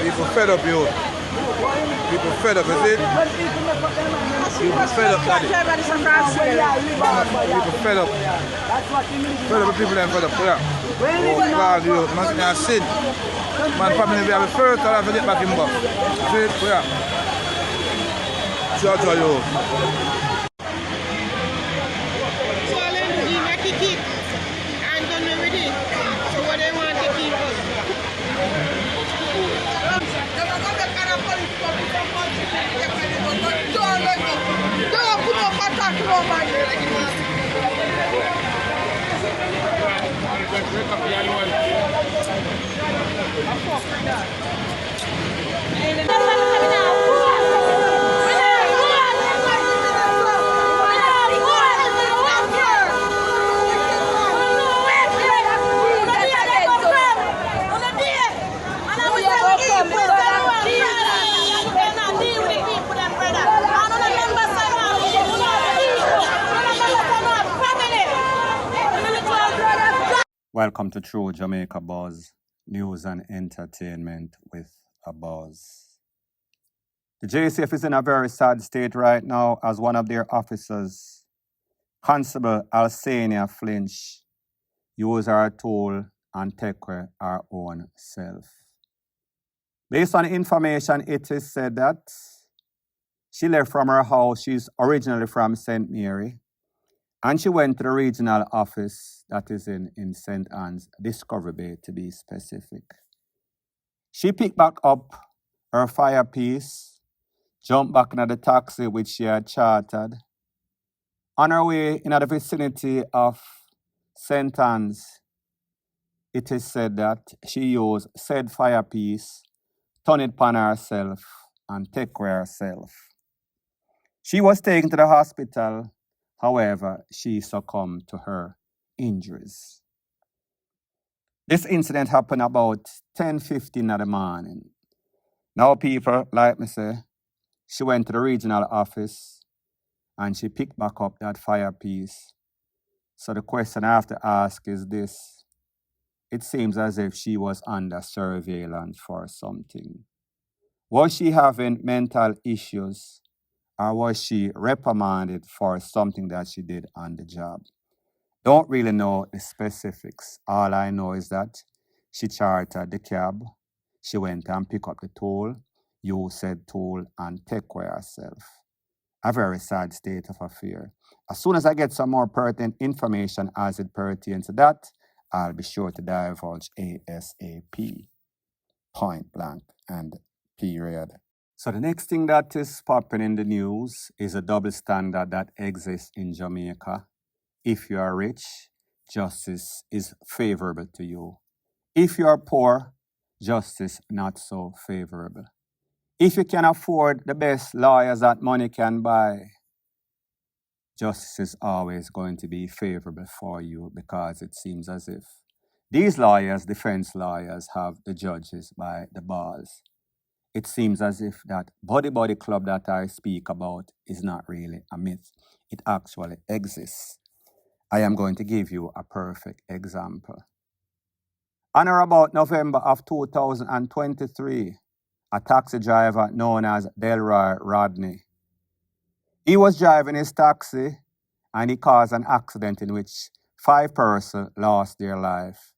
People fed up, you. People fed up, is it? People fed up, daddy. People fed up. Fed up, people fed up, yeah. Oh, God, you. Man, I sin. Man, family, we have a first, I'll have to get back in back. See it? Yeah. Ciao, you. Welcome to True Jamaica Buzz, news and entertainment with a buzz. The JCF is in a very sad state right now as one of their officers, Constable Alsania Flinch, use our tool and take care our own self. Based on information, it is said that she left from her house. She's originally from St. Mary, and she went to the regional office that is in St. Anne's, Discovery Bay to be specific. She picked back up her fire piece, jumped back into the taxi which she had chartered. On her way in the vicinity of St. Anne's, it is said that she used said fire piece, turned it upon herself, and take care of herself. She was taken to the hospital. However, she succumbed to her injuries. This incident happened about 10:15 in the morning. Now, people, like me say, she went to the regional office and she picked back up that fire piece. So the question I have to ask is this. It seems as if she was under surveillance for something. Was she having mental issues? Or was she reprimanded for something that she did on the job? Don't really know the specifics. All I know is that she chartered the cab, she went and picked up the tool, used said tool, and take care of herself. A very sad state of affair. As soon as I get some more pertinent information as it pertains to that, I'll be sure to divulge ASAP. Point blank and period. So the next thing that is popping in the news is a double standard that exists in Jamaica. If you are rich, justice is favorable to you. If you are poor, justice not so favorable. If you can afford the best lawyers that money can buy, justice is always going to be favorable for you because it seems as if these lawyers, defense lawyers, have the judges by the balls. It seems as if that body club that I speak about is not really a myth. It actually exists. I am going to give you a perfect example. On or about November of 2023, a taxi driver known as Delroy Rodney, he was driving his taxi and he caused an accident in which 5 persons lost their life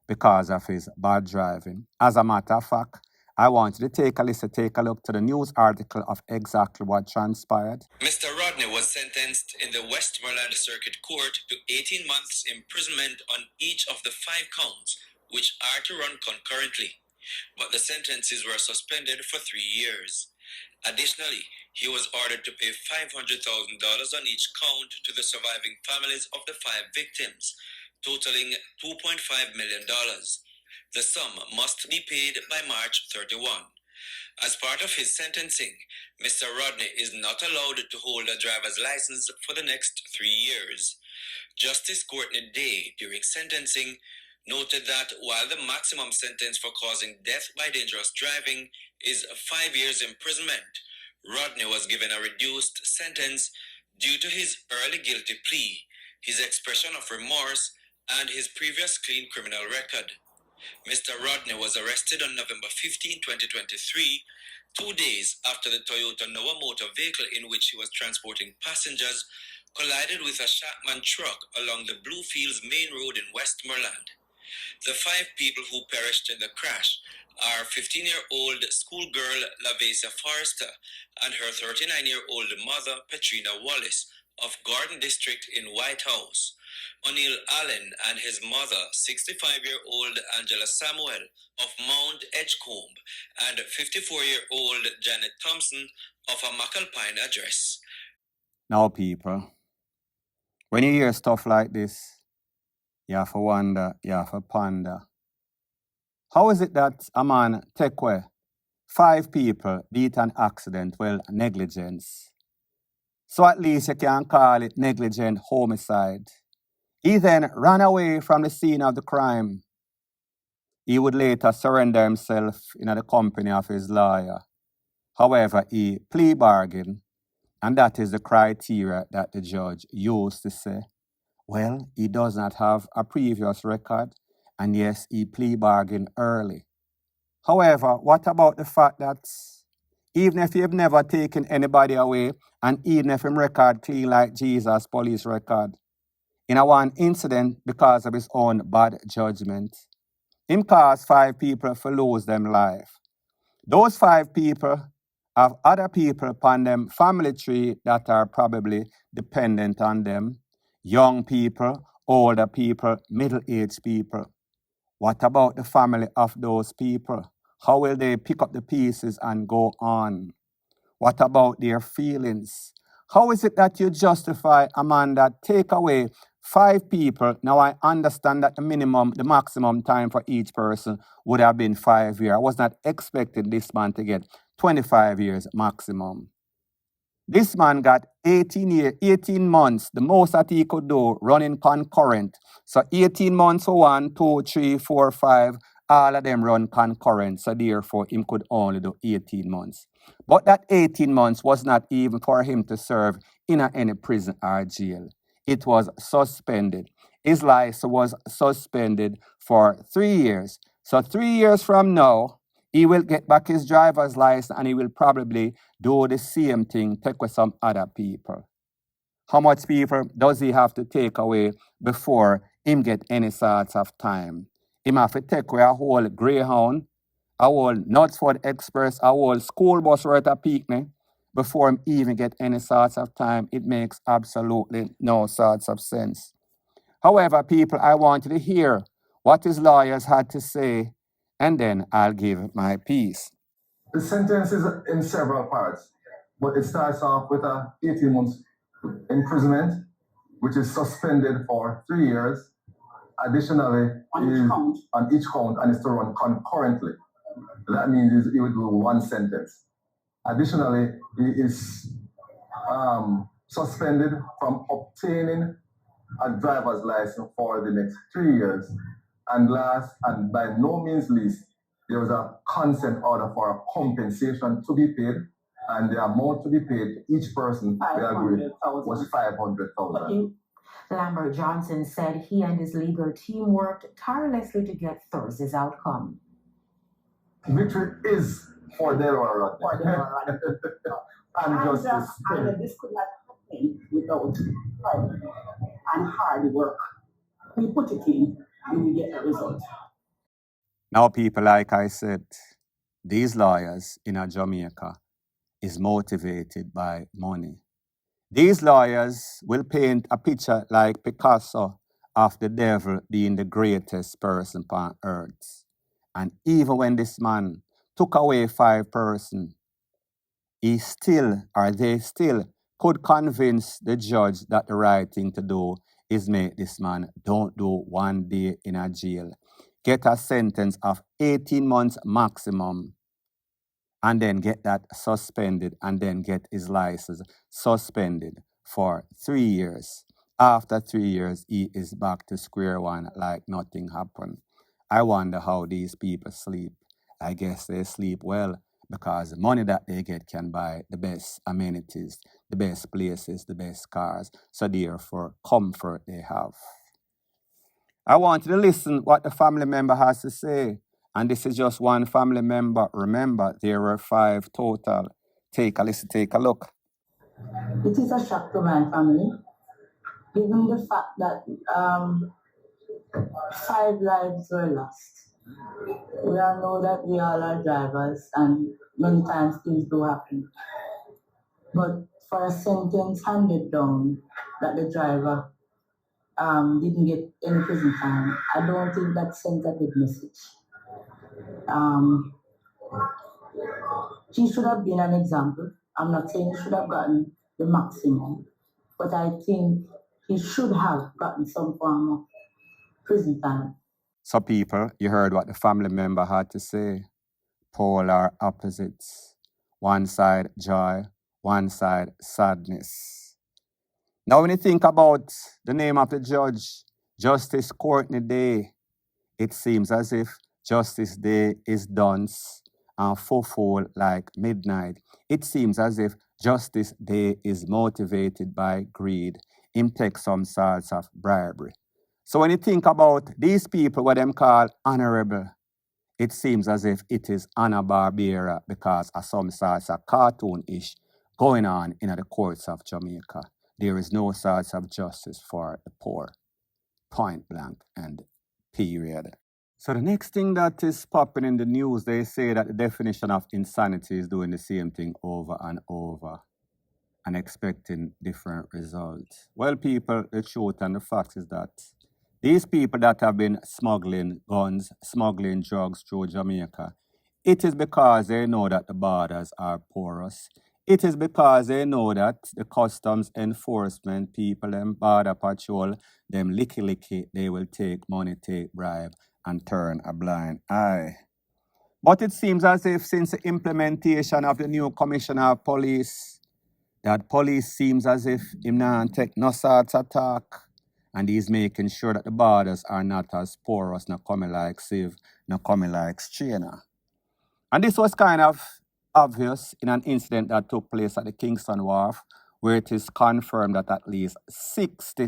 because of his bad driving. As a matter of fact, I want you to take a look to the news article of exactly what transpired. Mr. Rodney was sentenced in the Westmoreland Circuit Court to 18 months imprisonment on each of the 5 counts, which are to run concurrently. But the sentences were suspended for 3 years. Additionally, he was ordered to pay $500,000 on each count to the surviving families of the 5 victims, totaling $2.5 million. The sum must be paid by March 31. As part of his sentencing, Mr. Rodney is not allowed to hold a driver's license for the next 3 years. Justice Courtney Day, during sentencing, noted that while the maximum sentence for causing death by dangerous driving is 5 years imprisonment, Rodney was given a reduced sentence due to his early guilty plea, his expression of remorse, and his previous clean criminal record. Mr. Rodney was arrested on November 15, 2023, 2 days after the Toyota Noah motor vehicle in which he was transporting passengers collided with a Chapman truck along the Bluefields main road in Westmoreland. The 5 people who perished in the crash are 15-year-old schoolgirl Lavesa Forrester and her 39-year-old mother Petrina Wallace of Gordon District in White House, O'Neill Allen and his mother 65-year-old Angela Samuel of Mount Edgecombe and 54-year-old Janet Thompson of a McAlpine address. Now, people, when you hear stuff like this, you have to wonder, you have to ponder. How is it that a man take away 5 people due to an accident, well, negligence? So at least you can call it negligent homicide. He then ran away from the scene of the crime. He would later surrender himself in the company of his lawyer. However, he plea bargained, and that is the criteria that the judge used to say, well, he does not have a previous record, and yes, he plea bargained early. However, what about the fact that even if you've never taken anybody away, and even if him record clean like Jesus' police record, in a one incident because of his own bad judgment, him caused 5 people to lose them life. Those 5 people have other people upon them family tree that are probably dependent on them. Young people, older people, middle-aged people. What about the family of those people? How will they pick up the pieces and go on? What about their feelings? How is it that you justify a man that take away 5 people? Now I understand that the maximum time for each person would have been 5 years. I was not expecting this man to get 25 years maximum. This man got 18 months, the most that he could do, running concurrent. So 18 months for 1, 2, 3, 4, 5, all of them run concurrent. So therefore, him could only do 18 months. But that 18 months was not even for him to serve in any prison or jail. It was suspended. His license was suspended for 3 years. So 3 years from now, he will get back his driver's license and he will probably do the same thing, take with some other people. How much people does he have to take away before him get any sorts of time? Him have to take away a whole Greyhound, a whole Knutsford Express, a whole school bus worth of Peakney before him even get any sorts of time. It makes absolutely no sorts of sense. However, people, I want you to hear what his lawyers had to say, and then I'll give my piece. The sentence is in several parts, but it starts off with a 18 months imprisonment, which is suspended for 3 years. Additionally, on each count, and it's to run concurrently. That means he would do 1 sentence. Additionally, he is suspended from obtaining a driver's license for the next 3 years. And last, and by no means least, there was a consent order for a compensation to be paid, and the amount to be paid to each person we agreed was $500,000. Lambert Johnson said he and his legal team worked tirelessly to get Thursday's outcome. Victory is for Delaware Rodney. And justice. And this could not happen without hard and hard work. We put it in and we get the result. Now, people, like I said, these lawyers in Jamaica is motivated by money. These lawyers will paint a picture like Picasso of the devil being the greatest person on earth. And even when this man took away 5 persons, they still could convince the judge that the right thing to do is make this man don't do 1 day in a jail, get a sentence of 18 months maximum, and then get that suspended, and then get his license suspended for 3 years. After 3 years, he is back to square one like nothing happened. I wonder how these people sleep. I guess they sleep well, because the money that they get can buy the best amenities, the best places, the best cars. So therefore, comfort they have. I want you to listen what the family member has to say. And this is just one family member. Remember, there were 5 total. Take a listen, take a look. It is a shock to my family, given the fact that 5 lives were lost. We all know that we all are drivers and many times things do happen. But for a sentence handed down that the driver didn't get any prison time, I don't think that sends a good message. He should have been an example. I'm not saying he should have gotten the maximum, but I think he should have gotten some form of prison time. So, people, you heard what the family member had to say. Polar opposites. One side joy, one side sadness. Now, when you think about the name of the judge, Justice Courtney Day, it seems as if Justice Day is dunce and full like midnight. It seems as if Justice Day is motivated by greed, impect some sorts of bribery. So when you think about these people, what them call honorable, it seems as if it is Anna Barbera because of some sorts of cartoon-ish going on in the courts of Jamaica. There is no sorts of justice for the poor. Point blank and period. So the next thing that is popping in the news, they say that the definition of insanity is doing the same thing over and over and expecting different results. Well, people, the truth and the fact is that these people that have been smuggling guns, smuggling drugs through Jamaica, it is because they know that the borders are porous. It is because they know that the customs enforcement people, them border patrol, them licky, they will take money, take bribe, and turn a blind eye. But it seems as if since the implementation of the new commissioner of police, that police seems as if him not take no sorts of talk, and he's making sure that the borders are not as porous, not coming like Sieve, not coming like Strainer. And this was kind of obvious in an incident that took place at the Kingston Wharf, where it is confirmed that at least 16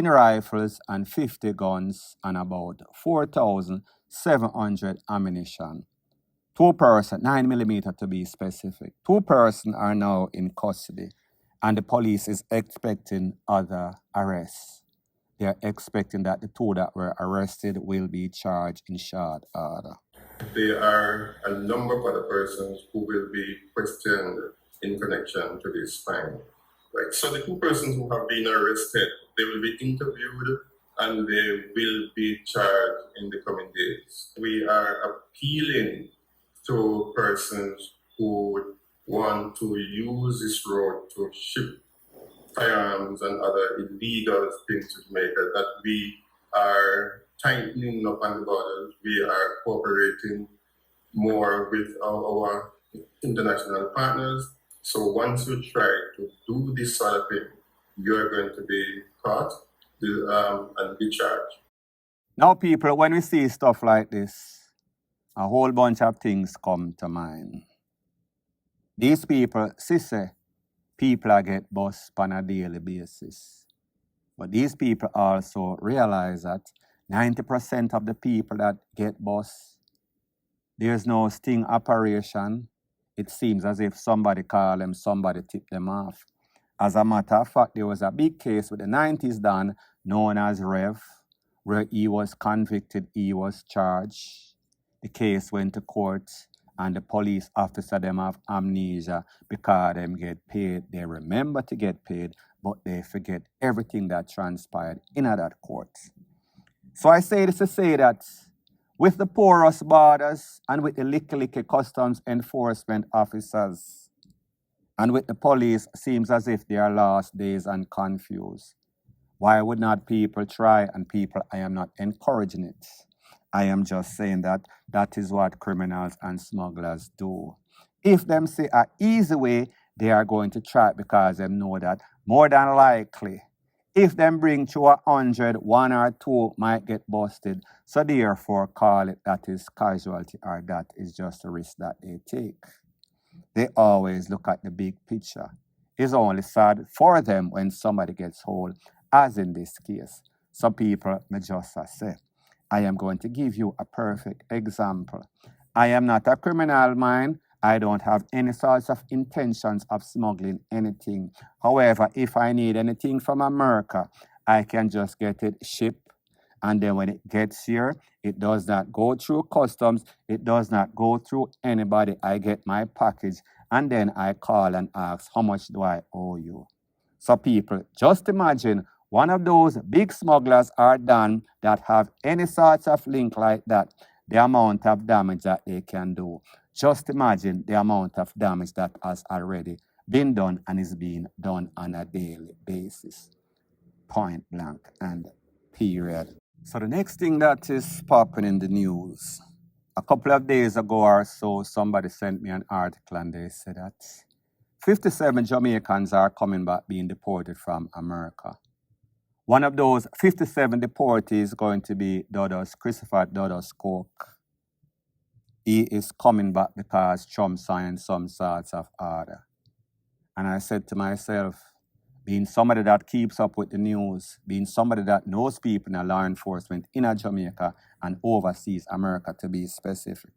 rifles and 50 guns and about 4,700 ammunition. 2 persons, 9mm to be specific. 2 persons are now in custody, and the police is expecting other arrests. They are expecting that the 2 that were arrested will be charged in short order. There are a number of other persons who will be questioned in connection to this fine. Right. So the 2 persons who have been arrested, they will be interviewed and they will be charged in the coming days. We are appealing to persons who want to use this road to ship firearms and other illegal things to Jamaica, that we are tightening up on the borders. We are cooperating more with our international partners. So once you try to do this sort of thing, you're going to be caught and be charged. Now, people, when we see stuff like this, a whole bunch of things come to mind. These people, people are get bust on a daily basis. But these people also realize that 90% of the people that get bust, there's no sting operation. It seems as if somebody call them, somebody tip them off. As a matter of fact, there was a big case with the 90s Don known as Rev, where he was convicted, he was charged. The case went to court, and the police officer them have amnesia because them get paid. They remember to get paid, but they forget everything that transpired in that court. So I say this to say that with the porous borders and with the licky customs enforcement officers and with the police, seems as if they are lost days and confused. Why would not people try? And people, I am not encouraging it. I am just saying that that is what criminals and smugglers do. If them say an easy way, they are going to try it because they know that more than likely, if them bring to 100, 1 or 2 might get busted. So therefore call it that is casualty or that is just a risk that they take. They always look at the big picture. It's only sad for them when somebody gets hold, as in this case. So people, me just say, I am going to give you a perfect example. I am not a criminal, mind. I don't have any sorts of intentions of smuggling anything. However, if I need anything from America, I can just get it shipped. And then when it gets here, it does not go through customs. It does not go through anybody. I get my package and then I call and ask, how much do I owe you? So people, just imagine one of those big smugglers are done that have any sorts of link like that, the amount of damage that they can do. Just imagine the amount of damage that has already been done and is being done on a daily basis. Point blank and period. So the next thing that is popping in the news, a couple of days ago or so, somebody sent me an article and they said that 57 Jamaicans are coming back being deported from America. One of those 57 deportees is going to be Dudus, Christopher Dudus Coke. He is coming back because Trump signed some sorts of order. And I said to myself, being somebody that keeps up with the news, being somebody that knows people in law enforcement in Jamaica and overseas America to be specific,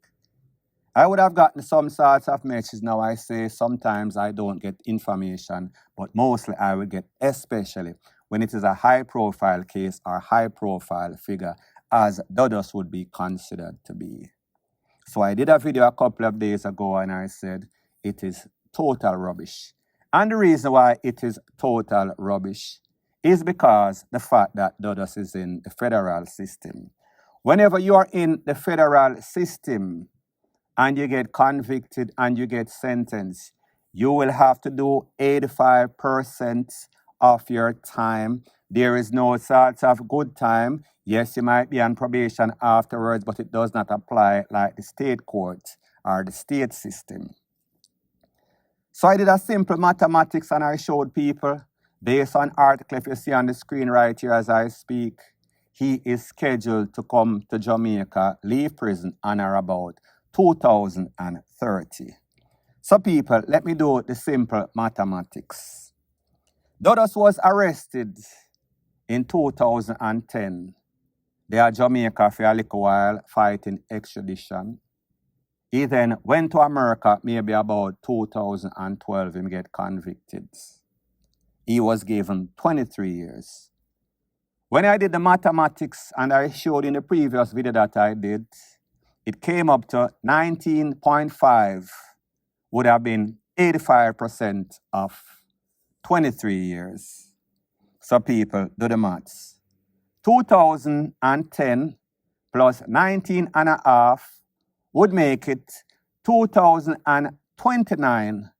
I would have gotten some sorts of messages. Now I say sometimes I don't get information, but mostly I will get, especially when it is a high-profile case or high-profile figure, as Dudus would be considered to be. So I did a video a couple of days ago and I said it is total rubbish. And the reason why it is total rubbish is because the fact that Dudus is in the federal system. Whenever you are in the federal system and you get convicted and you get sentenced, you will have to do 85% of your time. There is no sort of good time. Yes, you might be on probation afterwards, but it does not apply like the state court or the state system. So I did a simple mathematics and I showed people, based on article, if you see on the screen right here as I speak, he is scheduled to come to Jamaica, leave prison on or about 2030. So people, let me do the simple mathematics. Dudus was arrested in 2010. They are Jamaica for a little while fighting extradition. He then went to America maybe about 2012 and get convicted. He was given 23 years. When I did the mathematics and I showed in the previous video that I did, it came up to 19.5 would have been 85% of 23 years. So people, do the maths. 2010 plus 19 and a half would make it 2029,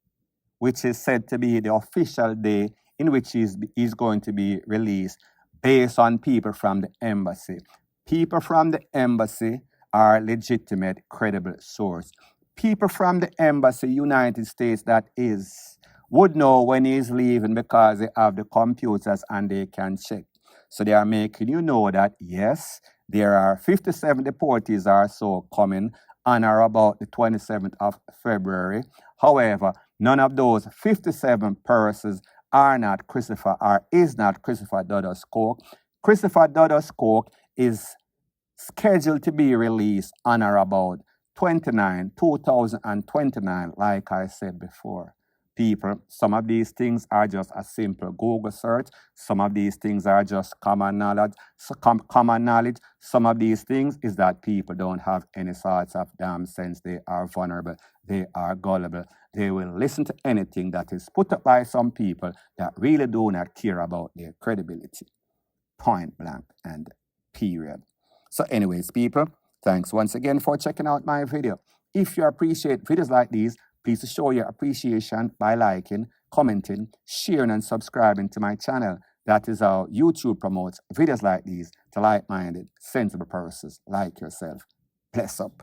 which is said to be the official day in which he's going to be released based on people from the embassy. People from the embassy are legitimate, credible source. People from the embassy, United States, that is, would know when he's leaving because they have the computers and they can check. So they are making you know that, yes, there are 57 deportees or so coming on or about the 27th of February. However, none of those 57 persons are not Christopher or is not Christopher Dudus Coke. Christopher Dudus Coke is scheduled to be released on or about 2029, like I said before. People, some of these things are just a simple Google search. Some of these things are just common knowledge. Some of these things is that people don't have any sorts of damn sense. They are vulnerable. They are gullible. They will listen to anything that is put up by some people that really do not care about their credibility. Point blank and period. So anyways, people, thanks once again for checking out my video. If you appreciate videos like these, please show your appreciation by liking, commenting, sharing, and subscribing to my channel. That is how YouTube promotes videos like these to like-minded, sensible persons like yourself. Bless up.